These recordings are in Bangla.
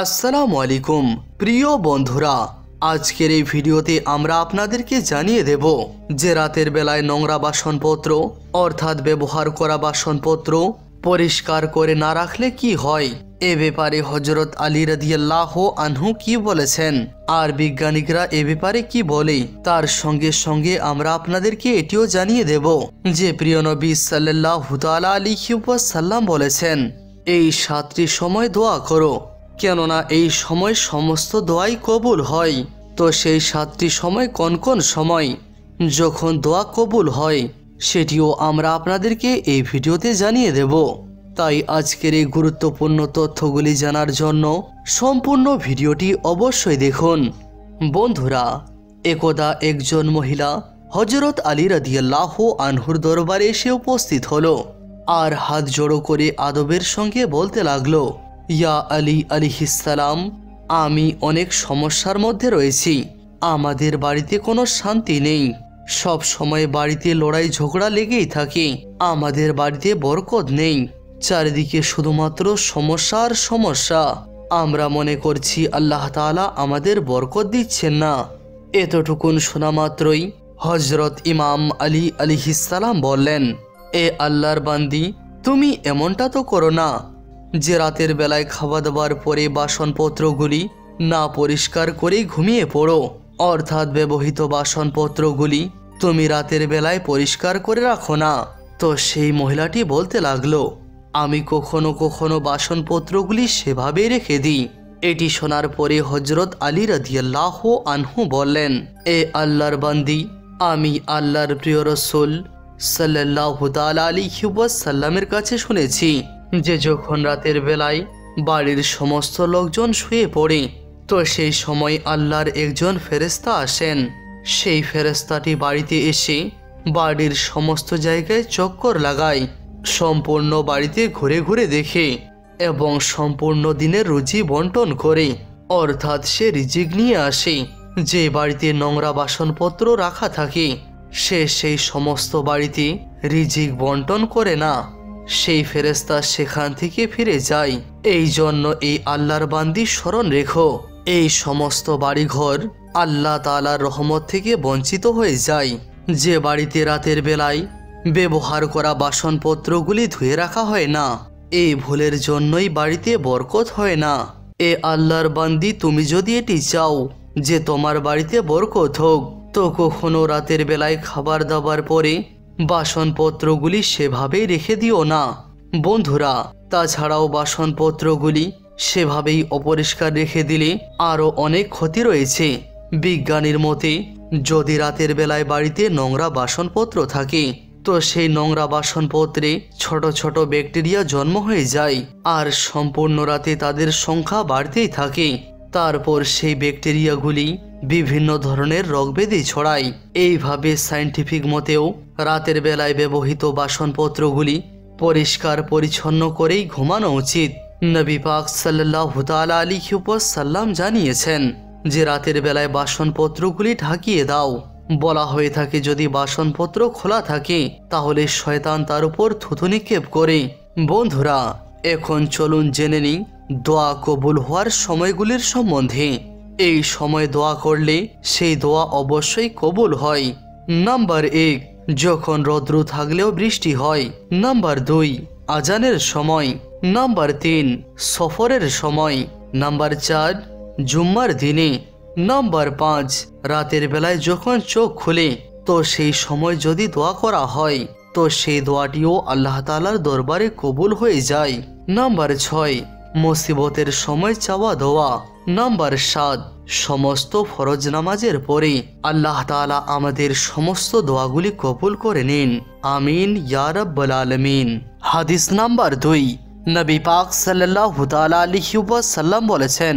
আসসালামু আলাইকুম প্রিয় বন্ধুরা, আজকের এই ভিডিওতে আমরা আপনাদেরকে জানিয়ে দেব যে রাতের বেলায় নোংরা বাসনপত্র অর্থাৎ ব্যবহার করা বাসনপত্র পরিষ্কার করে না রাখলে কি হয়। এ ব্যাপারে হযরত আলী রাদিয়াল্লাহু আনহু কি বলেছেন আর বিজ্ঞানীরা এ ব্যাপারে কি বলে, তার সঙ্গে সঙ্গে আমরা আপনাদেরকে এটিও জানিয়ে দেব যে প্রিয় নবী সাল্লাল্লাহু তাআলা আলাইহি ওয়াসাল্লাম বলেছেন, এই 7টি সময় দোয়া করো, কেননা এই সময় সমস্ত দোয়াই কবুল হয়। তো সেই 7টি সময় কোন কোন সময় যখন দোয়া কবুল হয় সেটিও আমরা আপনাদেরকে এই ভিডিওতে জানিয়ে দেব। তাই আজকের এই গুরুত্বপূর্ণ তথ্যগুলি জানার জন্য সম্পূর্ণ ভিডিওটি অবশ্যই দেখুন। বন্ধুরা, একদা একজন মহিলা হযরত আলী রাদিয়াল্লাহু আনহুর দরবারে এসে উপস্থিত হলো আর হাত জোড়ো করে আদবের সঙ্গে বলতে লাগলো, ইয়া আলী আলাইহিসসালাম, আমি অনেক সমস্যার মধ্যে রয়েছি। আমাদের বাড়িতে কোনো শান্তি নেই, সব সময় বাড়িতে লড়াই ঝগড়া লেগেই থাকে। আমাদের বাড়িতে বরকত নেই, চারিদিকে শুধুমাত্র সমস্যা আর সমস্যা। আমরা মনে করছি আল্লাহ তাআলা আমাদের বরকত দিচ্ছেন না। এতটুকুন শোনা মাত্রই হযরত ইমাম আলী আলাইহিসসালাম বললেন, এ আল্লাহর বান্দি, তুমি এমনটা তো করো না যে রাতের বেলায় খাওয়া দাওয়ার পরে বাসনপত্রগুলি না পরিষ্কার করে ঘুমিয়ে পড়ো, অর্থাৎ ব্যবহৃত বাসনপত্রগুলি তুমি রাতের বেলায় পরিষ্কার করে রাখো না। তো সেই মহিলাটি বলতে লাগলো, আমি কখনো কখনো বাসনপত্রগুলি সেভাবেই রেখে দিই। এটি শোনার পরে হযরত আলী রাদিয়াল্লাহু আনহু বললেন, এ আল্লাহর বান্দি, আমি আল্লাহর প্রিয় রাসূল সাল্লাল্লাহু তাআলা আলাইহি ওয়াসাল্লামের কাছে শুনেছি যে যখন রাতের বেলায় বাড়ির সমস্ত লোকজন শুয়ে পড়ে তো সেই সময় আল্লাহর একজন ফেরেশতা আসেন। সেই ফেরেশতাটি বাড়িতে এসে বাড়ির সমস্ত জায়গায় চক্কর লাগায়, সম্পূর্ণ বাড়িতে ঘুরে ঘুরে দেখে এবং সম্পূর্ণ দিনের রুজি বন্টন করে, অর্থাৎ সে রিজিক নিয়ে আসে। যে বাড়িতে নোংরা বাসনপত্র রাখা থাকে সে সেই সমস্ত বাড়িতে রিজিক বন্টন করে না, সেই ফেরেশতা সেখান থেকে ফিরে যায়। এই জন্য এই আল্লাহর বান্দি স্মরণ রেখো, এই সমস্ত বাড়িঘর আল্লাহ তাআলার রহমত থেকে বঞ্চিত হয়ে যায়। যে বাড়িতে রাতের বেলায় ব্যবহার করা বাসনপত্রগুলি ধুয়ে রাখা হয় না, এই ভুলের জন্যই বাড়িতে বরকত হয় না। এ আল্লাহর বান্দি, তুমি যদি এটি চাও যে তোমার বাড়িতে বরকত হোক, তো কখনো রাতের বেলায় খাবার দাবার পরে বাসনপত্রগুলি সেভাবেই রেখে দিও না। বন্ধুরা, তাছাড়াও বাসনপত্রগুলি সেভাবেই অপরিষ্কার রেখে দিলে আরও অনেক ক্ষতি রয়েছে। বিজ্ঞানীর মতে, যদি রাতের বেলায় বাড়িতে নোংরা বাসনপত্র থাকে তো সেই নোংরা বাসনপত্রে ছোট ছোট ব্যাকটেরিয়া জন্ম হয়ে যায় আর সম্পূর্ণ রাতে তাদের সংখ্যা বাড়তেই থাকে। তারপর সেই ব্যাকটেরিয়াগুলি বিভিন্ন ধরনের রোগব্যাধি ছড়ায়। এইভাবে সায়েন্টিফিক মতেও রাতের বেলায় ব্যবহৃত বাসনপত্রগুলি পরিষ্কার পরিচ্ছন্ন করেই ঘুমানো উচিত। নবী পাক সাল্লাল্লাহু তাআলা আলাইহি ওয়াসাল্লাম জানিয়েছেন যে রাতের বেলায় বাসনপত্রগুলি ঢাকিয়ে দাও। বলা হয়ে থাকে যদি বাসনপত্র খোলা থাকে তাহলে শয়তান তার উপর থুতু নিক্ষেপ করে। বন্ধুরা, এখন চলুন জেনে নিই দোয়া কবুল হওয়ার সময়গুলির সম্বন্ধে। এই সময় দোয়া করলে সেই দোয়া অবশ্যই কবুল হয়। নাম্বার 1, যখন রৌদ্র থাকলেও বৃষ্টি হয়। নাম্বার 2, আজানের সময়। নাম্বার 3, সফরের সময়। নাম্বার 4, জুম্মার দিনে। নাম্বার 5, রাতের বেলায় যখন চোখ খুলে তো সেই সময় যদি দোয়া করা হয় তো সেই দোয়াটিও আল্লাহ তাআলার দরবারে কবুল হয়ে যায়। নাম্বার 6, মুসিবতের সময় চাওয়া দোয়া। নাম্বার 7, সমস্ত ফরজ নামাজের পরে। আল্লাহ তাআলা আমাদের সমস্ত দোয়াগুলি কবুল করে নিন, আমিন ইয়া রাব্বাল আলামিন। হাদিস নাম্বার 2, নবী পাক সাল্লাল্লাহু তাআলা আলাইহি ওয়াসাল্লাম বলেছেন,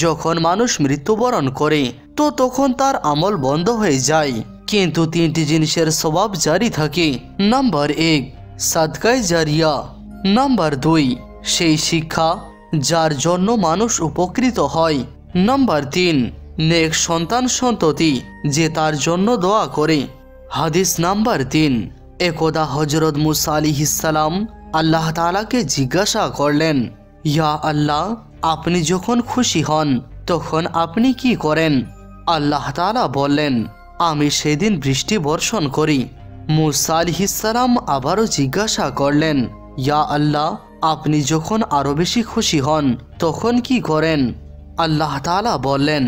যখন মানুষ মৃত্যুবরণ করে তো তখন তার আমল বন্ধ হয়ে যায়, কিন্তু 3টি জিনিসের সওয়াব জারি থাকে। নাম্বার 1, সাদকায়ে জারিয়া। নাম্বার 2, সেই শিক্ষা যার জন্য মানুষ উপকৃত হয়। নাম্বার 3, নেক সন্তান সন্ততি যে তার জন্য দোয়া করে। হাদিস নাম্বার 3, একদা হযরত মুসা আলাইহিস সালাম আল্লাহ তাআলাকে জিজ্ঞাসা করলেন, ইয়া আল্লাহ, আপনি যখন খুশি হন তখন আপনি কি করেন? আল্লাহ তাআলা বললেন, আমি সেদিন বৃষ্টি বর্ষণ করি। মূসা আলাইহিস সালাম আবারও জিজ্ঞাসা করলেন, ইয়া আল্লাহ, আপনি যখন আরো বেশি খুশি হন তখন কি করেন? আল্লাহ তাআলা বললেন,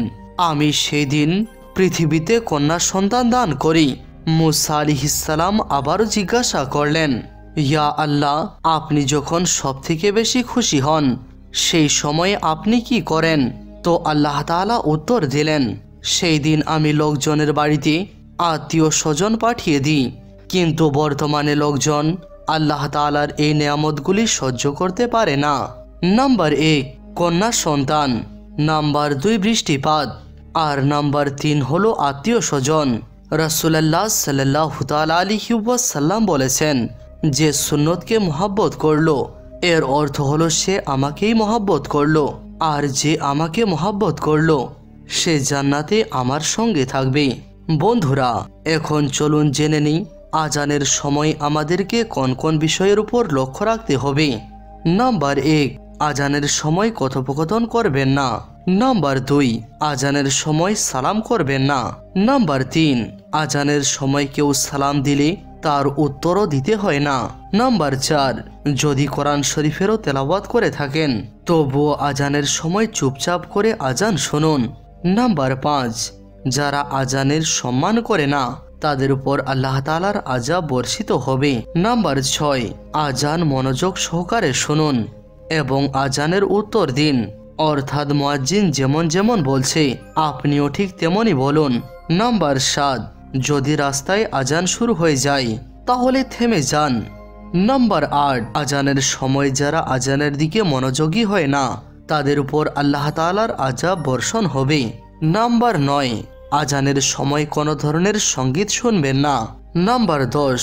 আমি সেদিন পৃথিবীতে কন্যা সন্তান দান করি। মূসা আলাইহিস সালাম আবারও জিজ্ঞাসা করলেন, ইয়া আল্লাহ, আপনি যখন সবথেকে বেশি খুশি হন সেই সময় আপনি কি করেন? তো আল্লাহ তাআলা উত্তর দিলেন, সেই দিন আমি লোকজনের বাড়িতে আত্মীয় স্বজন পাঠিয়ে দিই, কিন্তু বর্তমানে লোকজন আল্লাহ তাআলার এই নেয়ামতগুলি সহ্য করতে পারে না। নাম্বার 1, কন্যা সন্তান। নাম্বার 2, বৃষ্টিপাত। আর নাম্বার 3 হলো আত্মীয় স্বজন। রাসূলুল্লাহ সাল্লাল্লাহু তাআলা আলাইহি ওয়াসাল্লাম বলেছেন, যে সুন্নতকে মহব্বত করলো এর অর্থ হলো সে আমাকেই মহব্বত করলো, আর যে আমাকে মহব্বত করলো সে জান্নাতে আমার সঙ্গে থাকবে। বন্ধুরা, এখন চলুন জেনে নিই আজানের সময় আমাদেরকে কোন কোন বিষয়ের উপর লক্ষ্য রাখতে হবে। নাম্বার 1, আজানের সময় কথোপকথন করবেন না। নাম্বার 2, আজানের সময় সালাম করবেন না। নাম্বার 3, আজানের সময় কেউ সালাম দিলে তার উত্তরও দিতে হয় না। নাম্বার 4, যদি কোরআন শরীফেরও তেলাওয়াত করে থাকেন তবুও আজানের সময় চুপচাপ করে আজান শুনুন। নাম্বার 5, যারা আজানের সম্মান করে না তাদের উপর আল্লাহ তাআলার আযাব বর্ষিত হবে। নাম্বার 6, আজান মনোযোগ সহকারে শুনুন এবং আজানের উত্তর দিন, অর্থাৎ মুয়াজ্জিন যেমন যেমন বলছে আপনিও ঠিক তেমনই বলুন। নাম্বার 7, যদি রাস্তায় আজান শুরু হয়ে যায় তাহলে থেমে যান। নাম্বার 8, আজানের সময় যারা আজানের দিকে মনোযোগী হয় না তাদের উপর আল্লাহ তাআলার আযাব বর্ষণ হবে। নাম্বার 9, আজানের সময় কোনো ধরনের সঙ্গীত শুনবেন না। নাম্বার 10,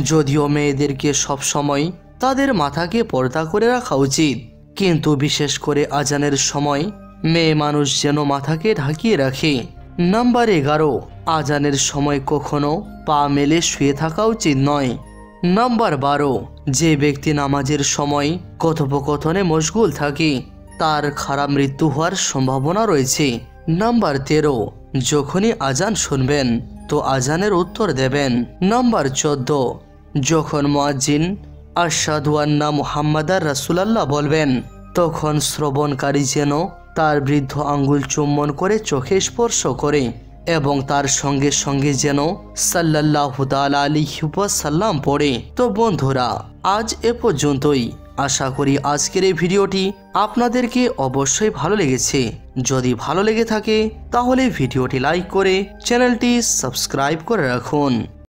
যদিও মেয়েদেরকে সব সময় তাদের মাথাকে পর্দা করে রাখা উচিত, কিন্তু বিশেষ করে আজানের সময় মেয়ে মানুষ যেন মাথাকে ঢাকিয়ে রাখে। নাম্বার 11, আজানের সময় কখনো পা মেলে শুয়ে থাকা উচিত নয়। নাম্বার 12, যে ব্যক্তি নামাজের সময় কথোপকথনে মশগুল থাকে তার খারাপ মৃত্যু হওয়ার সম্ভাবনা রয়েছে। নাম্বার 13, যখনই আজান শুনবেন তো আজানের উত্তর দেবেন। নাম্বার 14, যখন মুয়াজ্জিন আশহাদু আন্না মুহাম্মাদার রাসূলুল্লাহ বলবেন তখন শ্রবণকারী যেন তার বৃদ্ধ আঙ্গুল চুম্বন করে চোখে স্পর্শ করে এবং তার সঙ্গে সঙ্গে যেন সাল্লাল্লাহু তাআলা আলাইহি ওয়াসাল্লাম পড়ে। তো বন্ধুরা, আজ এ পর্যন্তই। আশা করি আজকের এই ভিডিওটি আপনাদেরকে অবশ্যই ভালো লেগেছে। যদি ভালো লেগে থাকে তাহলে ভিডিওটি লাইক করে চ্যানেলটি সাবস্ক্রাইব করে রাখুন।